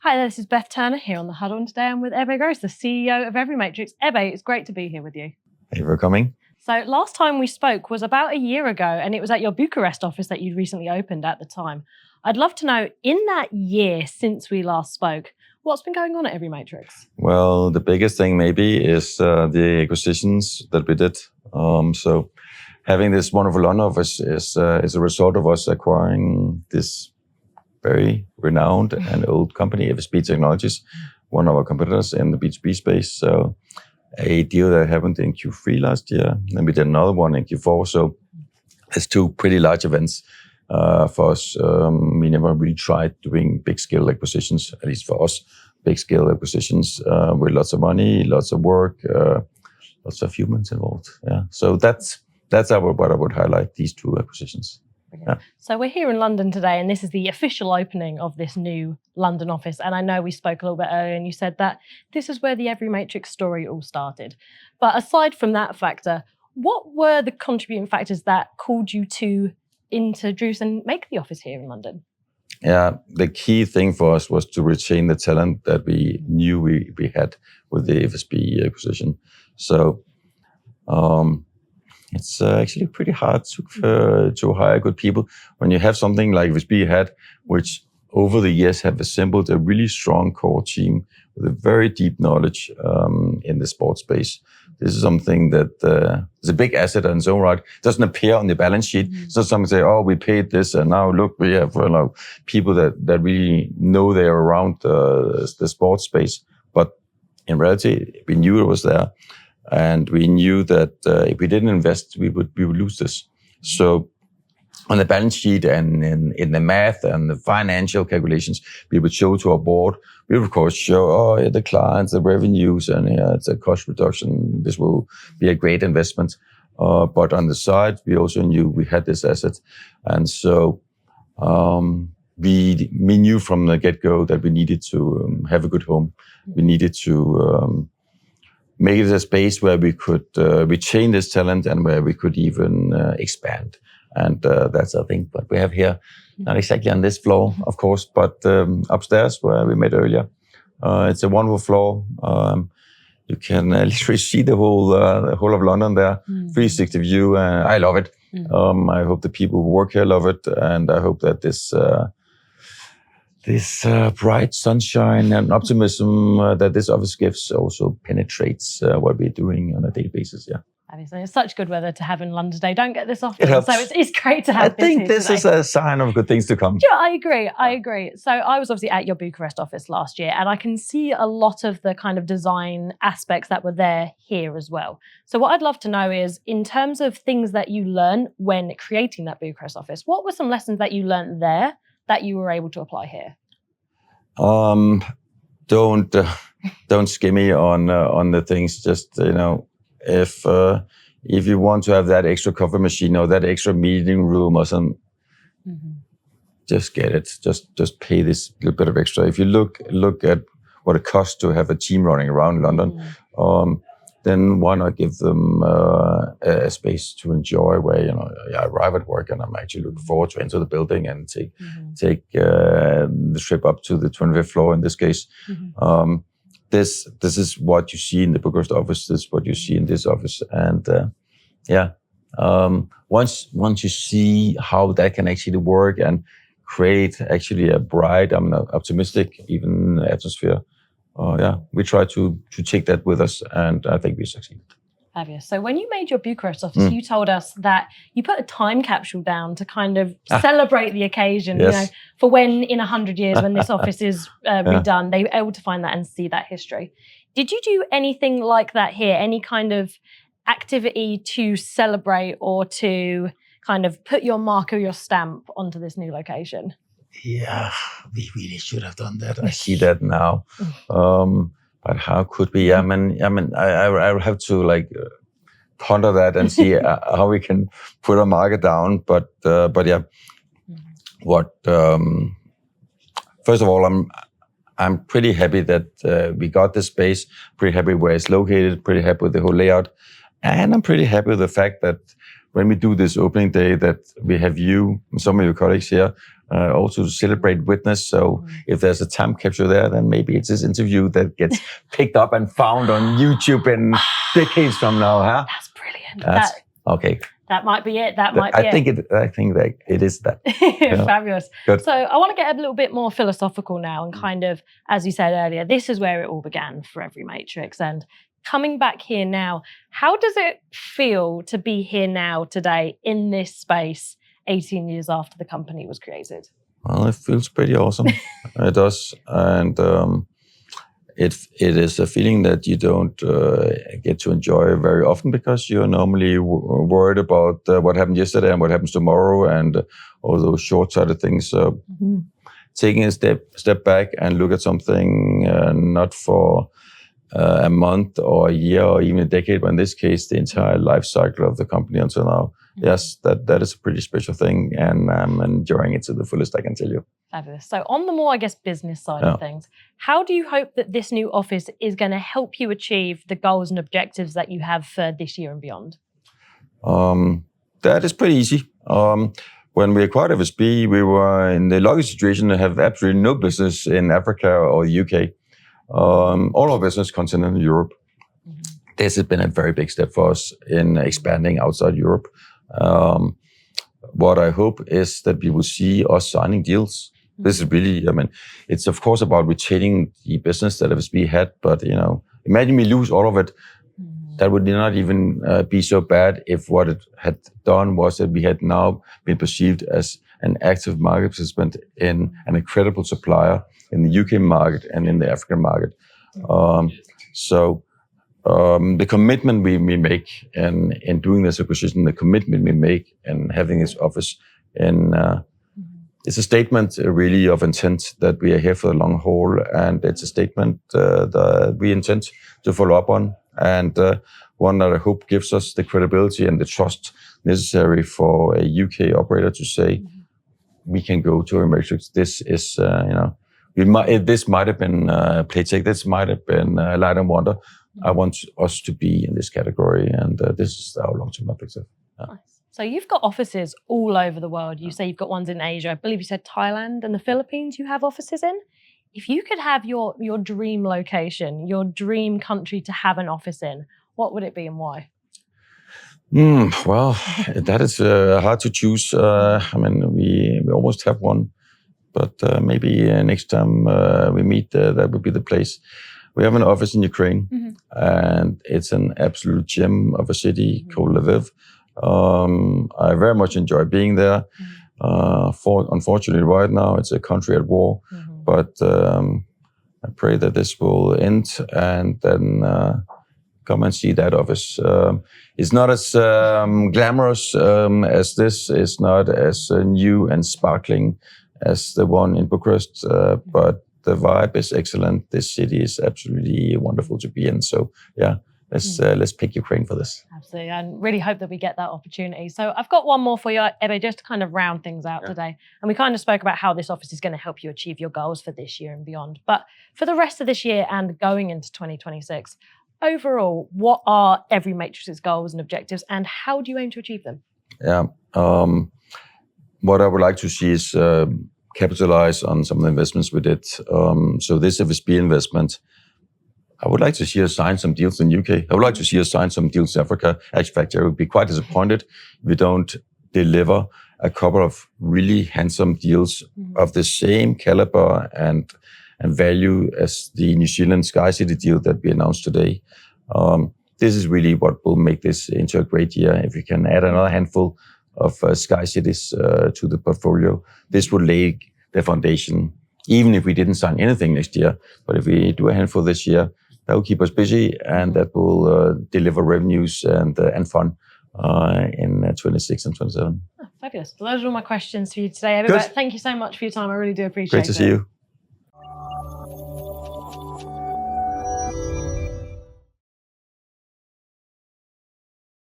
Hi there, this is Beth Turner here on The Huddle, and today I'm with Ebbe Groes, the CEO of EveryMatrix. Ebbe, it's great to be here with you. Thank you for coming. So last time we spoke was about a year ago, and it was at your Bucharest office that you'd recently opened at the time. I'd love to know, in that year since we last spoke, what's been going on at EveryMatrix? Well, the biggest thing maybe is the acquisitions that we did. So having this wonderful London office is a result of us acquiring this very renowned and old company, FSP Technologies, one of our competitors in the B2B space. So a deal that happened in Q3 last year, and we did another one in Q4. So it's two pretty large events for us. We never really tried doing big scale acquisitions, at least for us, big scale acquisitions with lots of money, lots of work, lots of humans involved. Yeah. So that's what I would highlight, these two acquisitions. Yeah. So we're here in London today, and this is the official opening of this new London office. And I know we spoke a little bit earlier and you said that this is where the EveryMatrix story all started. But aside from that factor, what were the contributing factors that called you to introduce and make the office here in London? Yeah, the key thing for us was to retain the talent that we knew we had with the FSP acquisition. So it's actually pretty hard to hire good people when you have something like FSP had, which over the years have assembled a really strong core team with a very deep knowledge in the sports space. This is something that is a big asset in its own right. It doesn't appear on the balance sheet. It's not something say, oh, we paid this and now look, we have people that really know they're around the sports space. But in reality, we knew it was there. And we knew that if we didn't invest, we would lose this. So on the balance sheet and in the math and the financial calculations, we would show to our board. We would, of course, show the clients, the revenues, and it's a cost reduction. This will be a great investment. But on the side, we also knew we had this asset. And so we knew from the get-go that we needed to have a good home. We needed to make it a space where we could retain this talent and where we could even expand. And that's, I think, what we have here. Not exactly on this floor, of course, but upstairs where we met earlier. It's a wonderful floor. You can literally see the whole of London there, 360 view. I love it. I hope the people who work here love it. And I hope that this bright sunshine and optimism that this office gives also penetrates what we're doing on a daily basis. Yeah. It's such good weather to have in London today. Don't get this often. It helps. So it's great to have I think this is a sign of good things to come. Yeah, I agree. So I was obviously at your Bucharest office last year, and I can see a lot of the kind of design aspects that were there here as well. So what I'd love to know is, in terms of things that you learned when creating that Bucharest office, what were some lessons that you learned there that you were able to apply here? Don't skimmy on the things. Just if you want to have that extra coffee machine or that extra meeting room or something, just get it. Just pay this little bit of extra. If you look at what it costs to have a team running around London, then why not give them a space to enjoy where I arrive at work and I'm actually looking forward to enter the building and take the trip up to the 25th floor in this case. This is what you see in the Bucharest office. This is what you see in this office, and once you see how that can actually work and create actually a bright, optimistic even atmosphere. We try to take that with us, and I think we succeeded. Fabulous. So when you made your Bucharest office, you told us that you put a time capsule down to kind of celebrate the occasion, yes. For when in 100 years, when this office is redone, they were able to find that and see that history. Did you do anything like that here? Any kind of activity to celebrate or to kind of put your mark or your stamp onto this new location? Yeah, we really should have done that. I see that now. But how could we? I will have to ponder that and see how we can put a market down. But yeah, first of all, I'm pretty happy that we got this space. Pretty happy where it's located. Pretty happy with the whole layout, and I'm pretty happy with the fact that when we do this opening day that we have you and some of your colleagues here also to celebrate witness. So if there's a time capture there, then maybe it's this interview that gets picked up and found on YouTube in decades from now. Huh? That's brilliant. Okay. That might be it. I think that it is that. Fabulous. Good. So I want to get a little bit more philosophical now and kind of, as you said earlier, this is where it all began for EveryMatrix. And coming back here now, how does it feel to be here now today in this space 18 years after the company was created? Well, it feels pretty awesome. It does. And it is a feeling that you don't get to enjoy very often because you're normally worried about what happened yesterday and what happens tomorrow and all those short-sighted things. Taking a step back and look at something not for a month or a year or even a decade, but in this case, the entire life cycle of the company until now. Yes, that is a pretty special thing, and I'm enjoying it to the fullest, I can tell you. Fabulous. So on the more, I guess, business side of things, how do you hope that this new office is going to help you achieve the goals and objectives that you have for this year and beyond? That is pretty easy. When we acquired FSB, we were in the lucky situation to have absolutely no business in Africa or the UK. All our business continental Europe. This has been a very big step for us in expanding outside Europe. What I hope is that we will see us signing deals. This is really, it's of course about retaining the business that FSB had, but imagine we lose all of it. That would not even be so bad if what it had done was that we had now been perceived as an active market participant in an incredible supplier in the UK market and in the African market. The commitment we make in doing this acquisition, the commitment we make in having this office, it's a statement really of intent that we are here for the long haul, and it's a statement that we intend to follow up on, and one that I hope gives us the credibility and the trust necessary for a UK operator to say, we can go to EveryMatrix. This is, this might have been Playtech, this might have been Light & Wonder. I want us to be in this category, and this is our long-term objective. Nice. So you've got offices all over the world. You say you've got ones in Asia. I believe you said Thailand and the Philippines you have offices in. If you could have your dream location, your dream country to have an office in, what would it be and why? Well, that is hard to choose. We almost have one, but maybe next time we meet, that would be the place. We have an office in Ukraine, and it's an absolute gem of a city called Lviv. I very much enjoy being there. Unfortunately, right now, it's a country at war, but I pray that this will end and then come and see that office. It's not as glamorous as this. It's not as new and sparkling as the one in Bucharest, but the vibe is excellent. This city is absolutely wonderful to be in. So yeah, let's pick Ukraine for this. Absolutely, and really hope that we get that opportunity. So I've got one more for you, Ebbe, just to kind of round things out today. And we kind of spoke about how this office is going to help you achieve your goals for this year and beyond. But for the rest of this year and going into 2026, overall, what are EveryMatrix's goals and objectives, and how do you aim to achieve them? Yeah, what I would like to see is capitalize on some of the investments we did. So this FSB investment, I would like to see us sign some deals in UK. I would like to see us sign some deals in Africa. Actually, I would be quite disappointed if we don't deliver a couple of really handsome deals of the same caliber and value as the New Zealand Sky City deal that we announced today. This is really what will make this into a great year. If we can add another handful of Sky Cities to the portfolio, this would lay the foundation, even if we didn't sign anything next year. But if we do a handful this year, that will keep us busy, and that will deliver revenues and fun in 26 and 27. Oh, fabulous. Well, those are all my questions for you today, Ebbe. Thank you so much for your time. I really do appreciate it. Great to see you.